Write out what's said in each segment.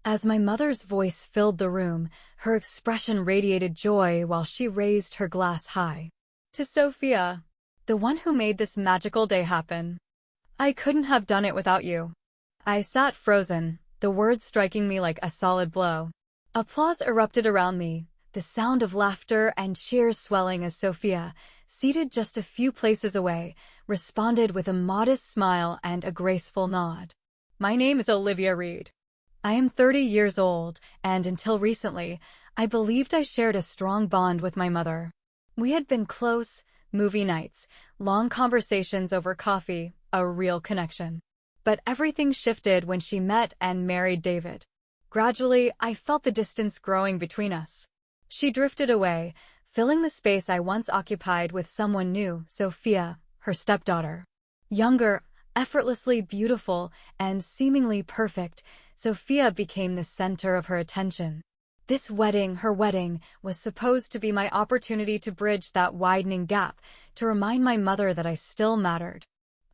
As my mother's voice filled the room, her expression radiated joy while she raised her glass high. To Sophia, the one who made this magical day happen. I couldn't have done it without you. I sat frozen, the words striking me like a solid blow. Applause erupted around me, the sound of laughter and cheers swelling as Sophia, seated just a few places away, responded with a modest smile and a graceful nod. My name is Olivia Reed. I am 30 years old, and until recently, I believed I shared a strong bond with my mother. We had been close, movie nights, long conversations over coffee, a real connection. But everything shifted when she met and married David. Gradually, I felt the distance growing between us. She drifted away, filling the space I once occupied with someone new, Sophia, her stepdaughter. Younger, effortlessly beautiful, and seemingly perfect, Sophia became the center of her attention. This wedding, her wedding, was supposed to be my opportunity to bridge that widening gap, to remind my mother that I still mattered.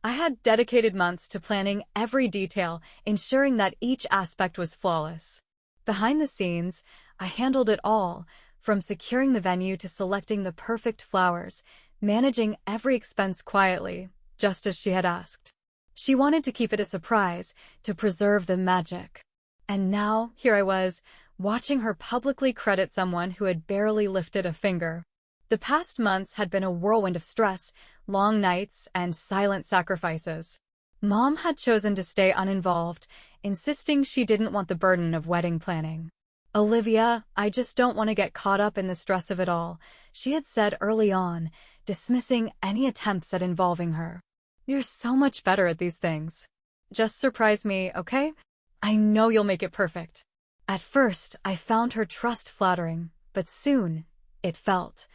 I had dedicated months to planning every detail, ensuring that each aspect was flawless. Behind the scenes, I handled it all, from securing the venue to selecting the perfect flowers, managing every expense quietly, just as she had asked. She wanted to keep it a surprise, to preserve the magic. And now, here I was, watching her publicly credit someone who had barely lifted a finger. The past months had been a whirlwind of stress, long nights, and silent sacrifices. Mom had chosen to stay uninvolved, insisting she didn't want the burden of wedding planning. Olivia, I just don't want to get caught up in the stress of it all, she had said early on, dismissing any attempts at involving her. You're so much better at these things. Just surprise me, okay? I know you'll make it perfect. At first, I found her trust flattering, but soon, it felt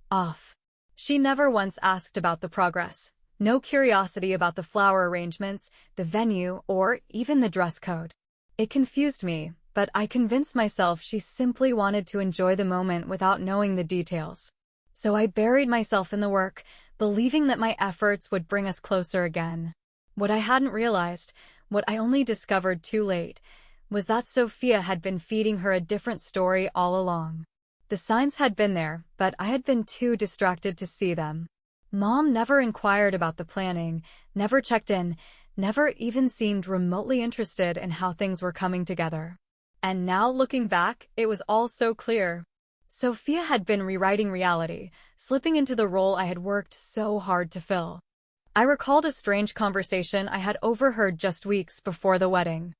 off. She never once asked about the progress. No curiosity about the flower arrangements, the venue, or even the dress code. It confused me, but I convinced myself she simply wanted to enjoy the moment without knowing the details. So I buried myself in the work, believing that my efforts would bring us closer again. What I hadn't realized, what I only discovered too late, was that Sophia had been feeding her a different story all along. The signs had been there, but I had been too distracted to see them. Mom never inquired about the planning, never checked in, never even seemed remotely interested in how things were coming together. And now, looking back, it was all so clear. Sophia had been rewriting reality, slipping into the role I had worked so hard to fill. I recalled a strange conversation I had overheard just weeks before the wedding.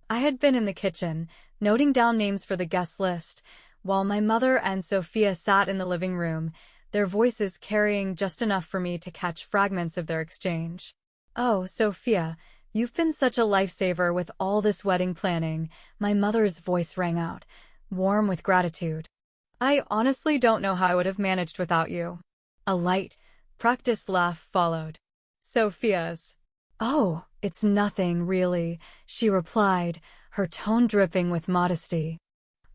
I had been in the kitchen, noting down names for the guest list, while my mother and Sophia sat in the living room, their voices carrying just enough for me to catch fragments of their exchange. "Oh, Sophia, you've been such a lifesaver with all this wedding planning," my mother's voice rang out, warm with gratitude. "I honestly don't know how I would have managed without you." A light, practiced laugh followed. Sophia's. "Oh, it's nothing, really," she replied, her tone dripping with modesty.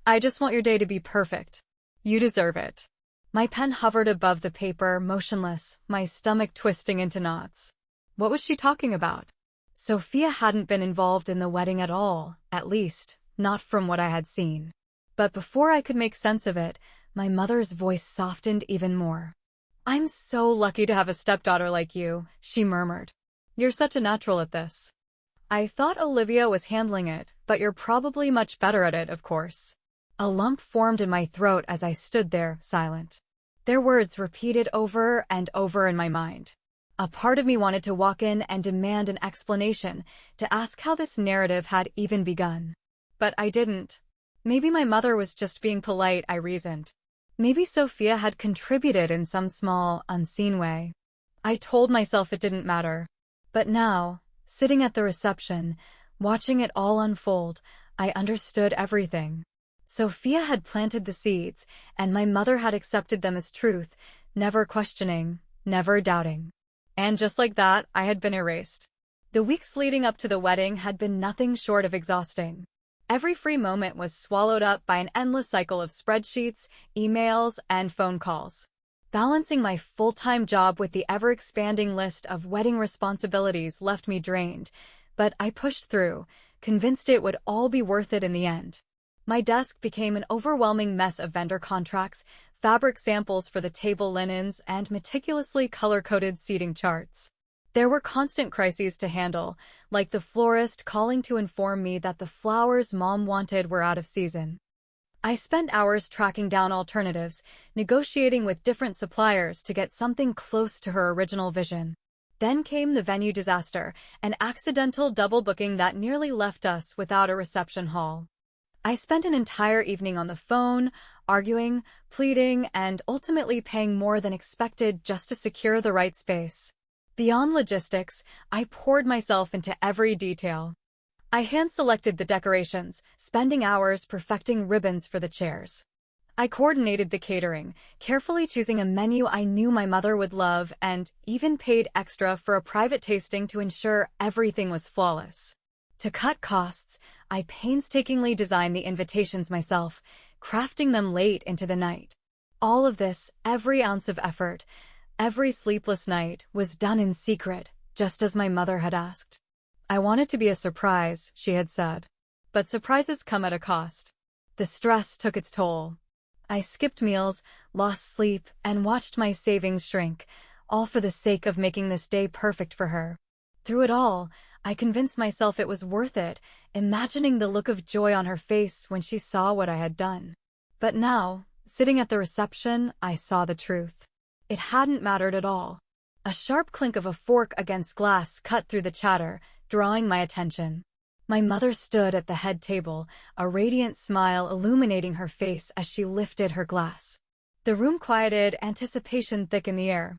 "I just want your day to be perfect. You deserve it." My pen hovered above the paper, motionless, my stomach twisting into knots. What was she talking about? Sophia hadn't been involved in the wedding at all, at least, not from what I had seen. But before I could make sense of it, my mother's voice softened even more. "I'm so lucky to have a stepdaughter like you," she murmured. "You're such a natural at this." "I thought Olivia was handling it, but you're probably much better at it, of course." A lump formed in my throat as I stood there, silent. Their words repeated over and over in my mind. A part of me wanted to walk in and demand an explanation, to ask how this narrative had even begun. But I didn't. Maybe my mother was just being polite, I reasoned. Maybe Sophia had contributed in some small, unseen way. I told myself it didn't matter. But now, sitting at the reception, watching it all unfold, I understood everything. Sophia had planted the seeds, and my mother had accepted them as truth, never questioning, never doubting. And just like that, I had been erased. The weeks leading up to the wedding had been nothing short of exhausting. Every free moment was swallowed up by an endless cycle of spreadsheets, emails, and phone calls. Balancing my full-time job with the ever-expanding list of wedding responsibilities left me drained, but I pushed through, convinced it would all be worth it in the end. My desk became an overwhelming mess of vendor contracts, fabric samples for the table linens, and meticulously color-coded seating charts. There were constant crises to handle, like the florist calling to inform me that the flowers Mom wanted were out of season. I spent hours tracking down alternatives, negotiating with different suppliers to get something close to her original vision. Then came the venue disaster, an accidental double booking that nearly left us without a reception hall. I spent an entire evening on the phone, arguing, pleading, and ultimately paying more than expected just to secure the right space. Beyond logistics, I poured myself into every detail. I hand-selected the decorations, spending hours perfecting ribbons for the chairs. I coordinated the catering, carefully choosing a menu I knew my mother would love, and even paid extra for a private tasting to ensure everything was flawless. To cut costs, I painstakingly designed the invitations myself, crafting them late into the night. All of this, every ounce of effort, every sleepless night, was done in secret, just as my mother had asked. I wanted to be a surprise, she had said. But surprises come at a cost. The stress took its toll. I skipped meals, lost sleep, and watched my savings shrink, all for the sake of making this day perfect for her. Through it all, I convinced myself it was worth it, imagining the look of joy on her face when she saw what I had done. But now, sitting at the reception, I saw the truth. It hadn't mattered at all. A sharp clink of a fork against glass cut through the chatter, drawing my attention. My mother stood at the head table, a radiant smile illuminating her face as she lifted her glass. The room quieted, anticipation thick in the air.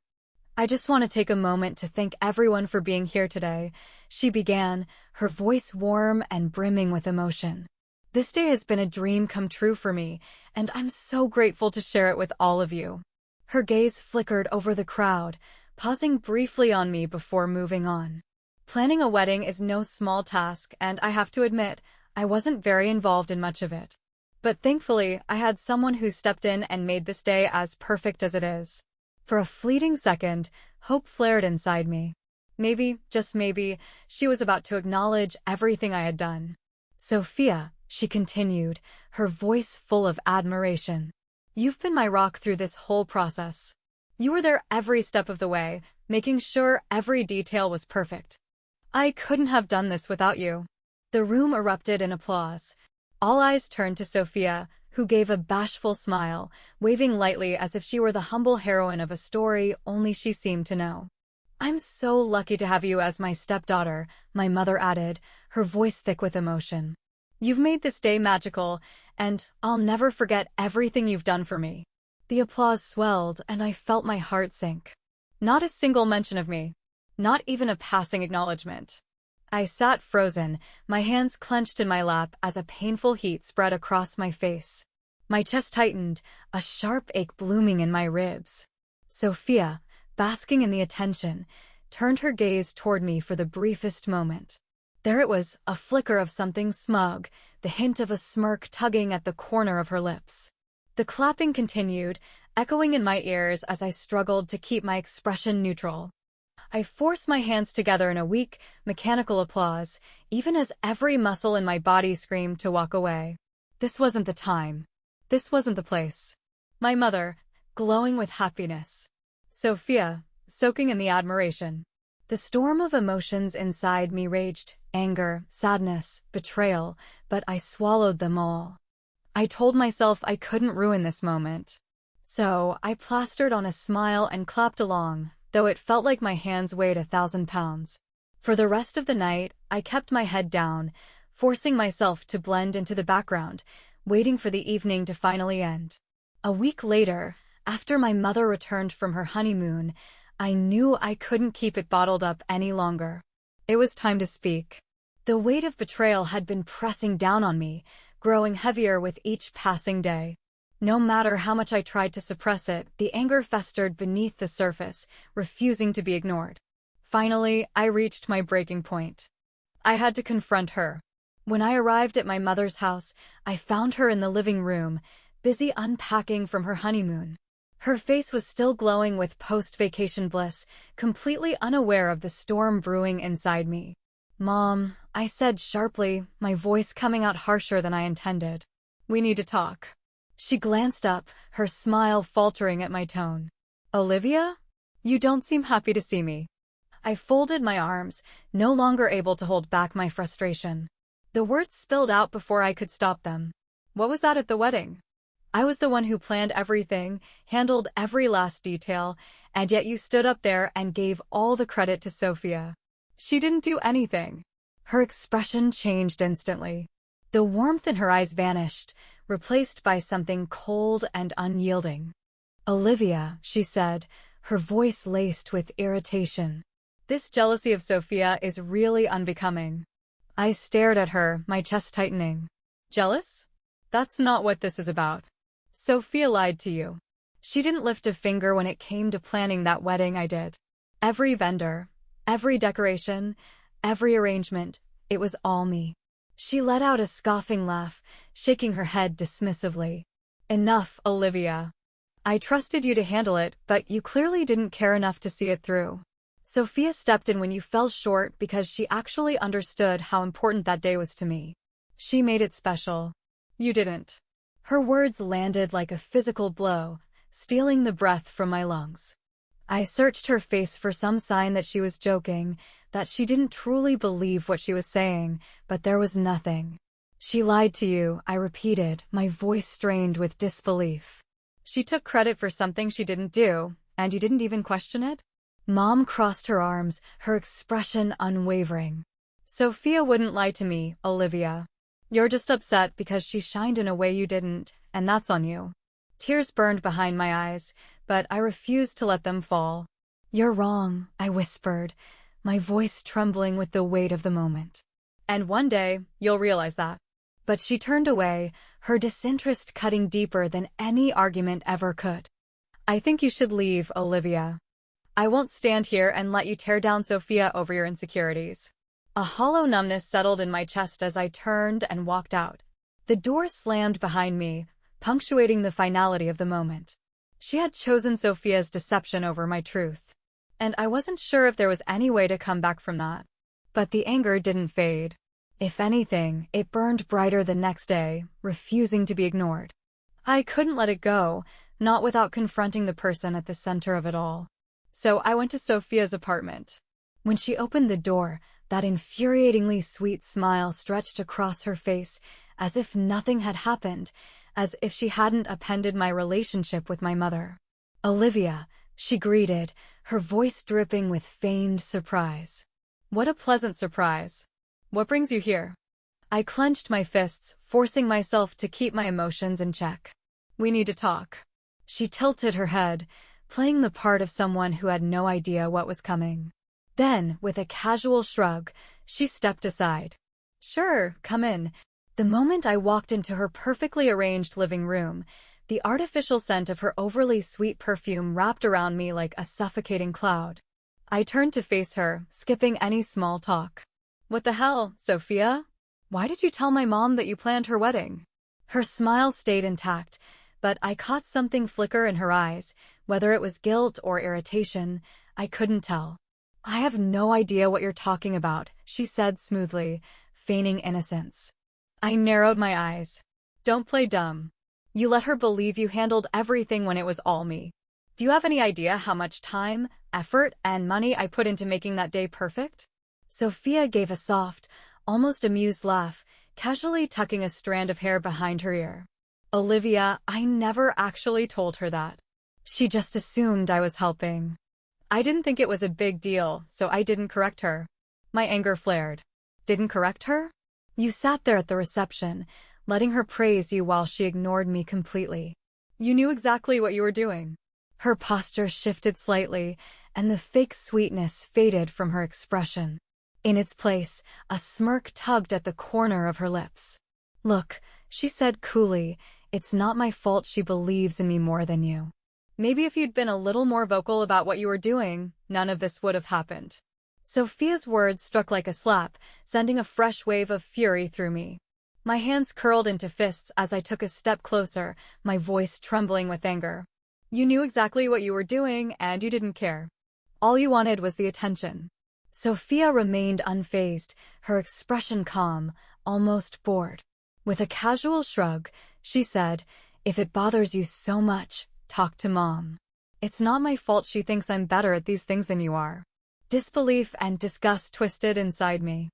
"I just want to take a moment to thank everyone for being here today," she began, her voice warm and brimming with emotion. "This day has been a dream come true for me, and I'm so grateful to share it with all of you." Her gaze flickered over the crowd, pausing briefly on me before moving on. Planning a wedding is no small task, and I have to admit, I wasn't very involved in much of it. But thankfully, I had someone who stepped in and made this day as perfect as it is. For a fleeting second, hope flared inside me. Maybe, just maybe, she was about to acknowledge everything I had done. "Sophia," she continued, her voice full of admiration. "You've been my rock through this whole process. You were there every step of the way, making sure every detail was perfect. I couldn't have done this without you." The room erupted in applause. All eyes turned to Sophia, who gave a bashful smile, waving lightly as if she were the humble heroine of a story only she seemed to know. "I'm so lucky to have you as my stepdaughter," my mother added, her voice thick with emotion. "You've made this day magical, and I'll never forget everything you've done for me." The applause swelled, and I felt my heart sink. Not a single mention of me. Not even a passing acknowledgement. I sat frozen, my hands clenched in my lap as a painful heat spread across my face. My chest tightened, a sharp ache blooming in my ribs. Sophia, basking in the attention, turned her gaze toward me for the briefest moment. There it was, a flicker of something smug, the hint of a smirk tugging at the corner of her lips. The clapping continued, echoing in my ears as I struggled to keep my expression neutral. I forced my hands together in a weak, mechanical applause, even as every muscle in my body screamed to walk away. This wasn't the time. This wasn't the place. My mother, glowing with happiness. Sophia, soaking in the admiration. The storm of emotions inside me raged, anger, sadness, betrayal, but I swallowed them all. I told myself I couldn't ruin this moment. So I plastered on a smile and clapped along, though it felt like my hands weighed 1,000 pounds. For the rest of the night, I kept my head down, forcing myself to blend into the background, waiting for the evening to finally end. A week later, after my mother returned from her honeymoon, I knew I couldn't keep it bottled up any longer. It was time to speak. The weight of betrayal had been pressing down on me, growing heavier with each passing day. No matter how much I tried to suppress it, the anger festered beneath the surface, refusing to be ignored. Finally, I reached my breaking point. I had to confront her. When I arrived at my mother's house, I found her in the living room, busy unpacking from her honeymoon. Her face was still glowing with post-vacation bliss, completely unaware of the storm brewing inside me. Mom, I said sharply, my voice coming out harsher than I intended. We need to talk. She glanced up, her smile faltering at my tone. Olivia? You don't seem happy to see me. I folded my arms, no longer able to hold back my frustration. The words spilled out before I could stop them. What was that at the wedding? I was the one who planned everything, handled every last detail, and yet you stood up there and gave all the credit to Sophia. She didn't do anything. Her expression changed instantly. The warmth in her eyes vanished, replaced by something cold and unyielding. Olivia, she said, her voice laced with irritation. This jealousy of Sophia is really unbecoming. I stared at her, my chest tightening. Jealous? That's not what this is about. Sophia lied to you. She didn't lift a finger when it came to planning that wedding I did. Every vendor, every decoration, every arrangement, it was all me. She let out a scoffing laugh, shaking her head dismissively. Enough, Olivia. I trusted you to handle it, but you clearly didn't care enough to see it through. Sophia stepped in when you fell short because she actually understood how important that day was to me. She made it special. You didn't. Her words landed like a physical blow, stealing the breath from my lungs. I searched her face for some sign that she was joking, that she didn't truly believe what she was saying, but there was nothing. She lied to you, I repeated, my voice strained with disbelief. She took credit for something she didn't do, and you didn't even question it? Mom crossed her arms, her expression unwavering. Sophia wouldn't lie to me, Olivia. You're just upset because she shined in a way you didn't, and that's on you. Tears burned behind my eyes, but I refused to let them fall. You're wrong, I whispered, my voice trembling with the weight of the moment. And one day, you'll realize that. But she turned away, her disinterest cutting deeper than any argument ever could. I think you should leave, Olivia. I won't stand here and let you tear down Sophia over your insecurities. A hollow numbness settled in my chest as I turned and walked out. The door slammed behind me, punctuating the finality of the moment. She had chosen Sophia's deception over my truth. And I wasn't sure if there was any way to come back from that. But the anger didn't fade. If anything, it burned brighter the next day, refusing to be ignored. I couldn't let it go, not without confronting the person at the center of it all. So I went to Sophia's apartment. When she opened the door, that infuriatingly sweet smile stretched across her face, as if nothing had happened, as if she hadn't upended my relationship with my mother. Olivia, she greeted, her voice dripping with feigned surprise. What a pleasant surprise. What brings you here? I clenched my fists, forcing myself to keep my emotions in check. We need to talk. She tilted her head, playing the part of someone who had no idea what was coming. Then, with a casual shrug, she stepped aside. Sure, come in. The moment I walked into her perfectly arranged living room, the artificial scent of her overly sweet perfume wrapped around me like a suffocating cloud. I turned to face her, skipping any small talk. What the hell, Sophia? Why did you tell my mom that you planned her wedding? Her smile stayed intact, but I caught something flicker in her eyes, whether it was guilt or irritation, I couldn't tell. I have no idea what you're talking about, she said smoothly, feigning innocence. I narrowed my eyes. Don't play dumb. You let her believe you handled everything when it was all me. Do you have any idea how much time, effort, and money I put into making that day perfect? Sophia gave a soft, almost amused laugh, casually tucking a strand of hair behind her ear. Olivia, I never actually told her that. She just assumed I was helping. I didn't think it was a big deal, so I didn't correct her. My anger flared. Didn't correct her? You sat there at the reception, letting her praise you while she ignored me completely. You knew exactly what you were doing. Her posture shifted slightly, and the fake sweetness faded from her expression. In its place, a smirk tugged at the corner of her lips. Look, she said coolly, it's not my fault she believes in me more than you. Maybe if you'd been a little more vocal about what you were doing, none of this would have happened. Sophia's words struck like a slap, sending a fresh wave of fury through me. My hands curled into fists as I took a step closer, my voice trembling with anger. You knew exactly what you were doing, and you didn't care. All you wanted was the attention. Sophia remained unfazed, her expression calm, almost bored. With a casual shrug, she said, "If it bothers you so much, talk to Mom. It's not my fault she thinks I'm better at these things than you are." Disbelief and disgust twisted inside me.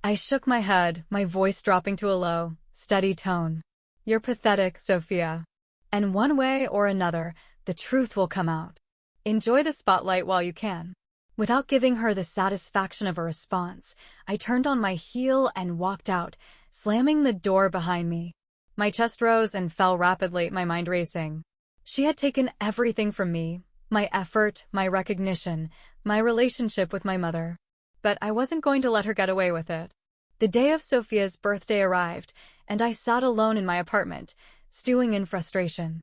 I shook my head, my voice dropping to a low, steady tone. "You're pathetic, Sophia. And one way or another, the truth will come out. Enjoy the spotlight while you can." Without giving her the satisfaction of a response, I turned on my heel and walked out, slamming the door behind me. My chest rose and fell rapidly, my mind racing. She had taken everything from me, my effort, my recognition, my relationship with my mother. But I wasn't going to let her get away with it. The day of Sophia's birthday arrived, and I sat alone in my apartment, stewing in frustration.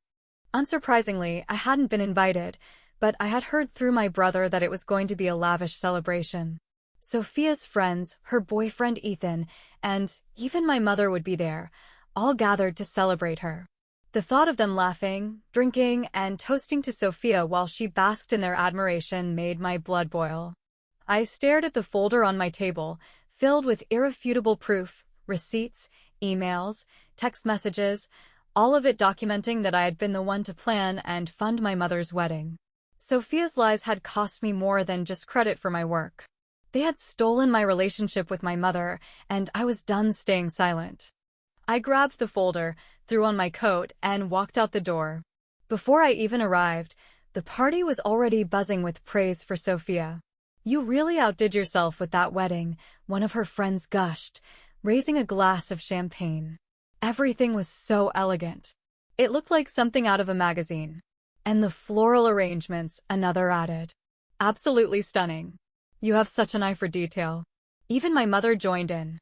Unsurprisingly, I hadn't been invited, but I had heard through my brother that it was going to be a lavish celebration. Sophia's friends, her boyfriend Ethan, and even my mother would be there, all gathered to celebrate her. The thought of them laughing, drinking, and toasting to Sophia while she basked in their admiration made my blood boil. I stared at the folder on my table, filled with irrefutable proof, receipts, emails, text messages, all of it documenting that I had been the one to plan and fund my mother's wedding. Sophia's lies had cost me more than just credit for my work. They had stolen my relationship with my mother, and I was done staying silent. I grabbed the folder, threw on my coat, and walked out the door. Before I even arrived, the party was already buzzing with praise for Sophia. "You really outdid yourself with that wedding," one of her friends gushed, raising a glass of champagne. Everything was so elegant. It looked like something out of a magazine. And the floral arrangements, another added. "Absolutely stunning. You have such an eye for detail." Even my mother joined in.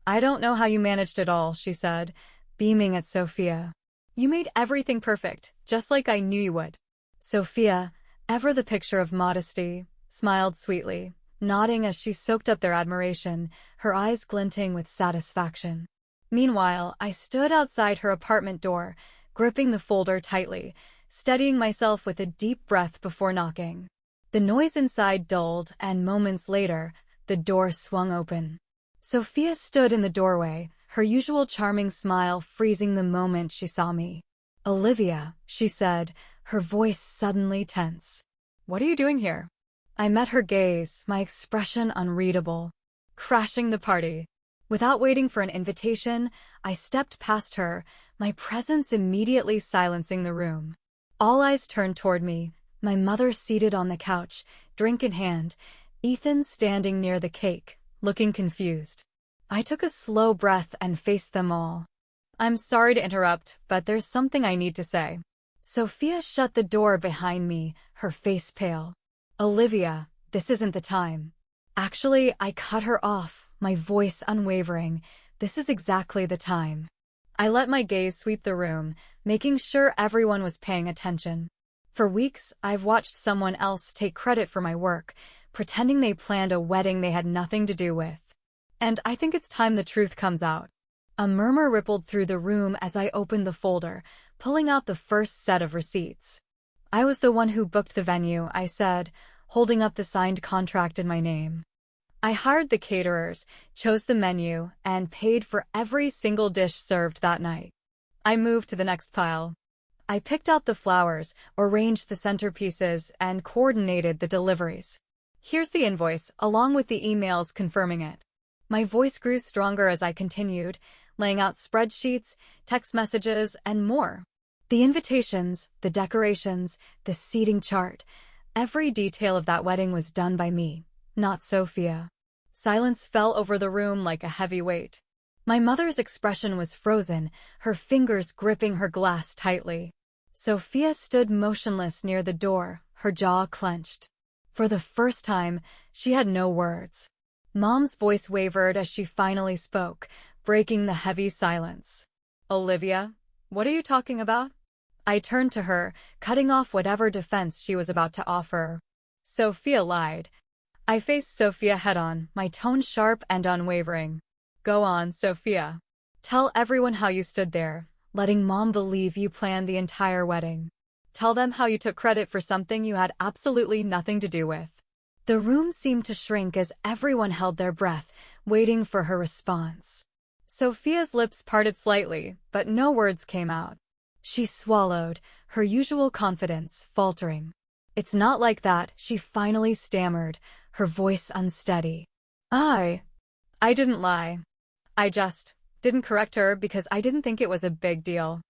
"I don't know how you managed it all," she said, beaming at Sophia. "You made everything perfect, just like I knew you would." Sophia, ever the picture of modesty, smiled sweetly, nodding as she soaked up their admiration, her eyes glinting with satisfaction. Meanwhile, I stood outside her apartment door, gripping the folder tightly, steadying myself with a deep breath before knocking. The noise inside dulled, and moments later, the door swung open. Sophia stood in the doorway, her usual charming smile freezing the moment she saw me. "Olivia," she said, her voice suddenly tense. "What are you doing here?" I met her gaze, my expression unreadable. "Crashing the party." Without waiting for an invitation, I stepped past her, my presence immediately silencing the room. All eyes turned toward me, my mother seated on the couch, drink in hand, Ethan standing near the cake, looking confused. I took a slow breath and faced them all. "I'm sorry to interrupt, but there's something I need to say." Sophia shut the door behind me, her face pale. "Olivia, this isn't the time." Actually, I cut her off, my voice unwavering. "This is exactly the time." I let my gaze sweep the room, making sure everyone was paying attention. For weeks, I've watched someone else take credit for my work, pretending they planned a wedding they had nothing to do with. And I think it's time the truth comes out. A murmur rippled through the room as I opened the folder, pulling out the first set of receipts. "I was the one who booked the venue," I said, holding up the signed contract in my name. "I hired the caterers, chose the menu, and paid for every single dish served that night." I moved to the next pile. I picked out the flowers, arranged the centerpieces, and coordinated the deliveries. "Here's the invoice, along with the emails confirming it." My voice grew stronger as I continued, laying out spreadsheets, text messages, and more. The invitations, the decorations, the seating chart, every detail of that wedding was done by me, not Sophia. Silence fell over the room like a heavy weight. My mother's expression was frozen, her fingers gripping her glass tightly. Sophia stood motionless near the door, her jaw clenched. For the first time, she had no words. Mom's voice wavered as she finally spoke, breaking the heavy silence. "Olivia, what are you talking about?" I turned to her, cutting off whatever defense she was about to offer. "Sophia lied." I faced Sophia head-on, my tone sharp and unwavering. "Go on, Sophia. Tell everyone how you stood there, letting Mom believe you planned the entire wedding. Tell them how you took credit for something you had absolutely nothing to do with." The room seemed to shrink as everyone held their breath, waiting for her response. Sophia's lips parted slightly, but no words came out. She swallowed, her usual confidence faltering. "It's not like that," she finally stammered, her voice unsteady. I didn't lie. I just didn't correct her because I didn't think it was a big deal."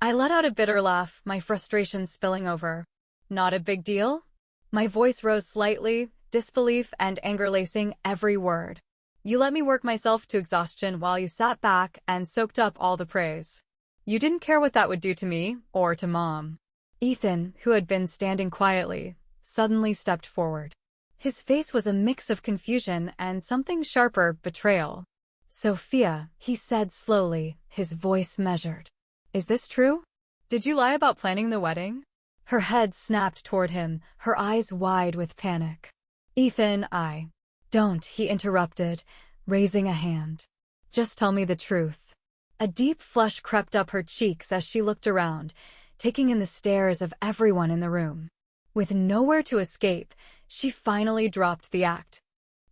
I let out a bitter laugh, my frustration spilling over. "Not a big deal?" My voice rose slightly, disbelief and anger lacing every word. "You let me work myself to exhaustion while you sat back and soaked up all the praise. You didn't care what that would do to me or to Mom." Ethan, who had been standing quietly, suddenly stepped forward. His face was a mix of confusion and something sharper, betrayal. "Sophia," he said slowly, his voice measured. "Is this true? Did you lie about planning the wedding?" Her head snapped toward him, her eyes wide with panic. "Ethan, I don't," he interrupted, raising a hand. "Just tell me the truth." A deep flush crept up her cheeks as she looked around, taking in the stares of everyone in the room. With nowhere to escape, she finally dropped the act.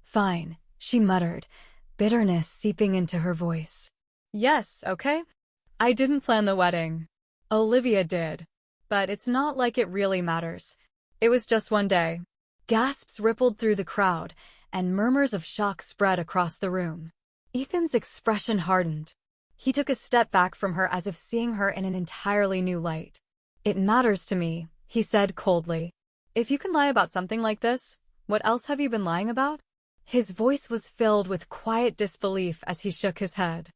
"Fine," she muttered, bitterness seeping into her voice. "Yes, okay. I didn't plan the wedding. Olivia did. But it's not like it really matters. It was just one day." Gasps rippled through the crowd, and murmurs of shock spread across the room. Ethan's expression hardened. He took a step back from her as if seeing her in an entirely new light. "It matters to me," he said coldly. "If you can lie about something like this, what else have you been lying about?" His voice was filled with quiet disbelief as he shook his head.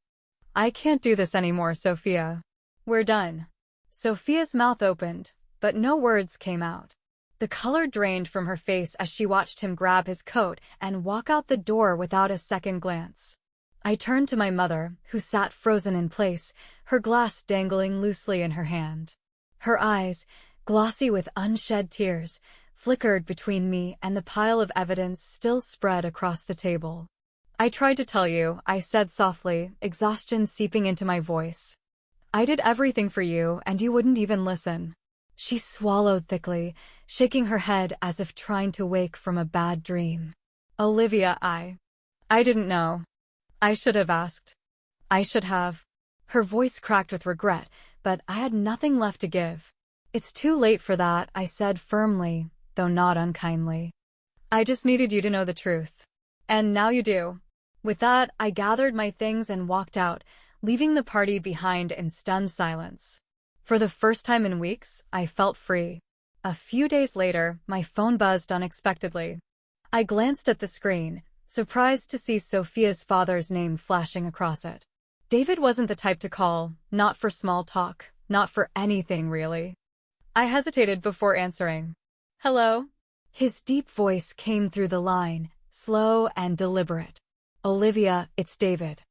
"I can't do this anymore, Sophia. We're done." Sophia's mouth opened, but no words came out. The color drained from her face as she watched him grab his coat and walk out the door without a second glance. I turned to my mother, who sat frozen in place, her glass dangling loosely in her hand. Her eyes, glossy with unshed tears, flickered between me and the pile of evidence still spread across the table. "I tried to tell you," I said softly, exhaustion seeping into my voice. "I did everything for you, and you wouldn't even listen." She swallowed thickly, shaking her head as if trying to wake from a bad dream. "Olivia, I didn't know. I should have asked. I should have." Her voice cracked with regret, but I had nothing left to give. "It's too late for that," I said firmly, though not unkindly. "I just needed you to know the truth. And now you do." With that, I gathered my things and walked out, leaving the party behind in stunned silence. For the first time in weeks, I felt free. A few days later, my phone buzzed unexpectedly. I glanced at the screen, surprised to see Sophia's father's name flashing across it. David wasn't the type to call, not for small talk, not for anything really. I hesitated before answering. "Hello?" His deep voice came through the line, slow and deliberate. "Olivia, it's David.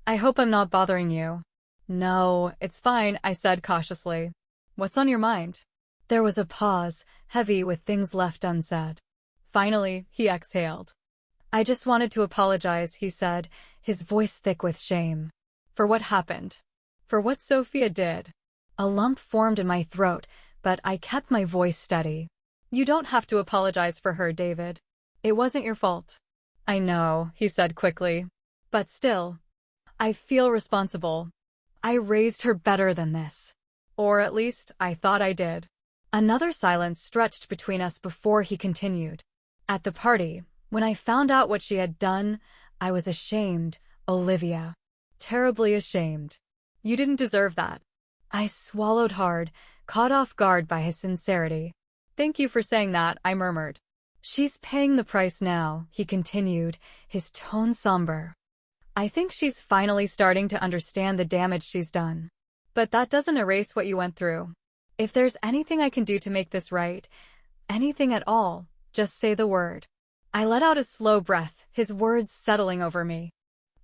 I hope I'm not bothering you." "No, it's fine," I said cautiously. "What's on your mind?" There was a pause, heavy with things left unsaid. Finally, he exhaled. "I just wanted to apologize," he said, his voice thick with shame. "For what happened. For what Sophia did." A lump formed in my throat, but I kept my voice steady. "You don't have to apologize for her, David. It wasn't your fault." "I know," he said quickly. "But still, I feel responsible. I raised her better than this. Or at least, I thought I did." Another silence stretched between us before he continued. "At the party, when I found out what she had done, I was ashamed, Olivia. Terribly ashamed. You didn't deserve that." I swallowed hard, caught off guard by his sincerity. "Thank you for saying that," I murmured. "She's paying the price now," he continued, his tone somber. "I think she's finally starting to understand the damage she's done. But that doesn't erase what you went through. If there's anything I can do to make this right, anything at all, just say the word." I let out a slow breath, his words settling over me.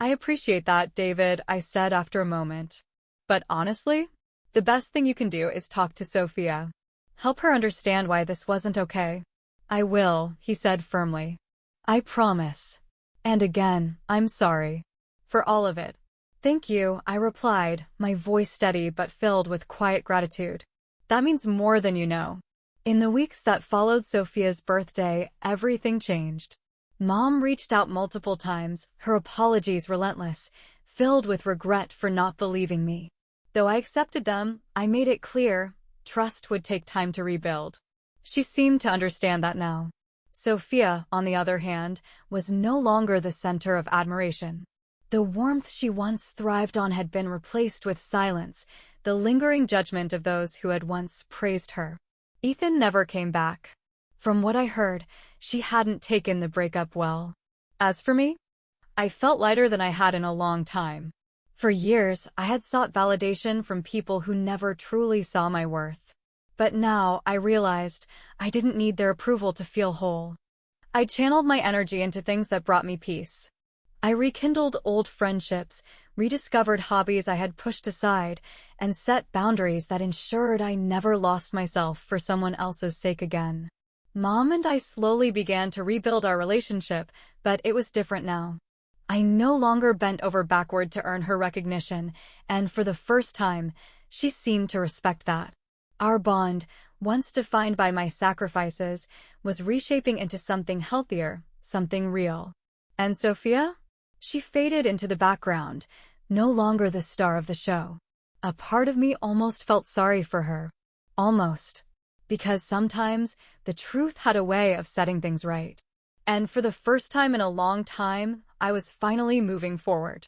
"I appreciate that, David," I said after a moment. "But honestly, the best thing you can do is talk to Sophia. Help her understand why this wasn't okay." "I will," he said firmly. "I promise. And again, I'm sorry. For all of it." "Thank you," I replied, my voice steady but filled with quiet gratitude. "That means more than you know." In the weeks that followed Sophia's birthday, everything changed. Mom reached out multiple times, her apologies relentless, filled with regret for not believing me. Though I accepted them, I made it clear trust would take time to rebuild. She seemed to understand that now. Sophia, on the other hand, was no longer the center of admiration. The warmth she once thrived on had been replaced with silence, the lingering judgment of those who had once praised her. Ethan never came back. From what I heard, she hadn't taken the breakup well. As for me, I felt lighter than I had in a long time. For years, I had sought validation from people who never truly saw my worth. But now, I realized, I didn't need their approval to feel whole. I channeled my energy into things that brought me peace. I rekindled old friendships, rediscovered hobbies I had pushed aside, and set boundaries that ensured I never lost myself for someone else's sake again. Mom and I slowly began to rebuild our relationship, but it was different now. I no longer bent over backward to earn her recognition, and for the first time, she seemed to respect that. Our bond, once defined by my sacrifices, was reshaping into something healthier, something real. And Sophia? She faded into the background, no longer the star of the show. A part of me almost felt sorry for her. Almost. Because sometimes, the truth had a way of setting things right. And for the first time in a long time, I was finally moving forward.